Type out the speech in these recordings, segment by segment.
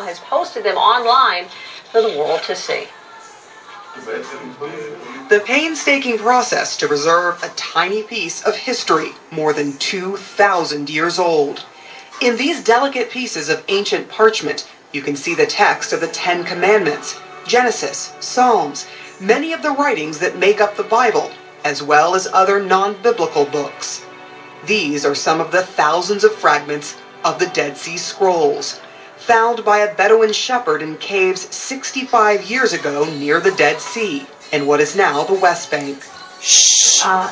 has posted them online for the world to see. The painstaking process to preserve a tiny piece of history more than 2,000 years old. In these delicate pieces of ancient parchment, you can see the text of the Ten Commandments, Genesis, Psalms, many of the writings that make up the Bible, as well as other non-biblical books. These are some of the thousands of fragments of the Dead Sea Scrolls, found by a Bedouin shepherd in caves 65 years ago near the Dead Sea, in what is now the West Bank.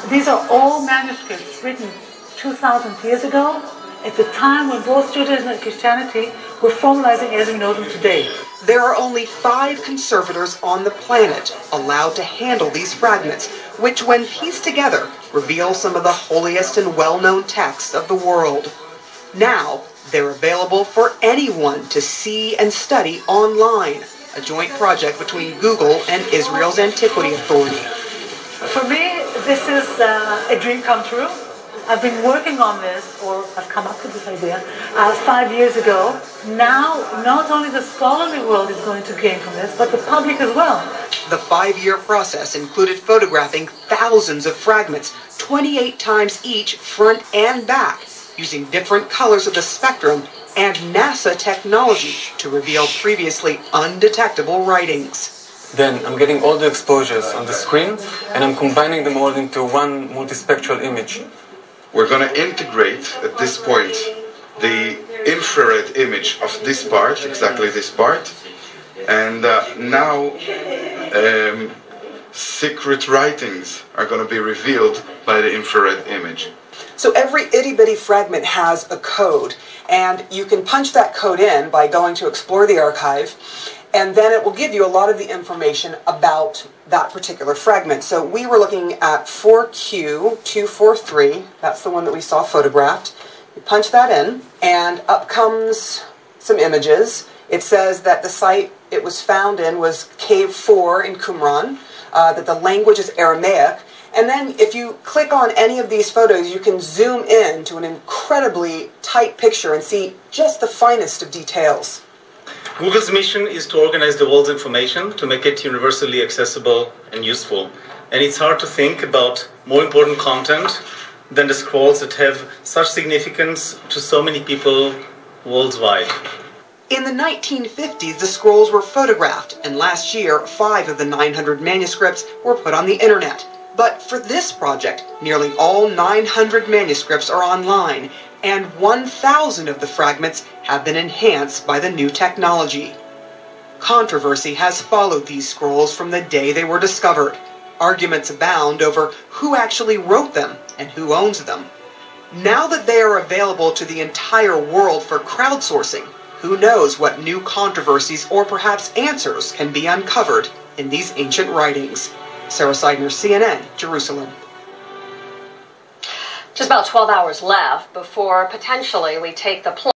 These are all manuscripts written 2,000 years ago, at the time when both Judaism and Christianity were formalizing as we know them today. There are only 5 conservators on the planet allowed to handle these fragments, which when pieced together reveal some of the holiest and well-known texts of the world. Now, they're available for anyone to see and study online, a joint project between Google and Israel's Antiquity Authority. For me, this is a dream come true. I've been working on this, or I've come up with this idea, 5 years ago. Now, not only the scholarly world is going to gain from this, but the public as well. The 5-year process included photographing thousands of fragments, 28 times each, front and back, using different colors of the spectrum and NASA technology to reveal previously undetectable writings. Then I'm getting all the exposures on the screen and I'm combining them all into one multispectral image. We're going to integrate at this point the infrared image of this part, exactly this part, and now secret writings are going to be revealed by the infrared image. So every itty-bitty fragment has a code, and you can punch that code in by going to Explore the Archive, and then it will give you a lot of the information about that particular fragment. So we were looking at 4Q243, that's the one that we saw photographed. You punch that in, and up comes some images. It says that the site it was found in was Cave 4 in Qumran, that the language is Aramaic. And then if you click on any of these photos, you can zoom in to an incredibly tight picture and see just the finest of details. Google's mission is to organize the world's information to make it universally accessible and useful. And it's hard to think about more important content than the scrolls that have such significance to so many people worldwide. In the 1950s, the scrolls were photographed, and last year, 5 of the 900 manuscripts were put on the internet. But for this project, nearly all 900 manuscripts are online, and 1,000 of the fragments have been enhanced by the new technology. Controversy has followed these scrolls from the day they were discovered. Arguments abound over who actually wrote them and who owns them. Now that they are available to the entire world for crowdsourcing, who knows what new controversies or perhaps answers can be uncovered in these ancient writings. Sarah Seidner, CNN, Jerusalem. Just about 12 hours left before potentially we take the plunge.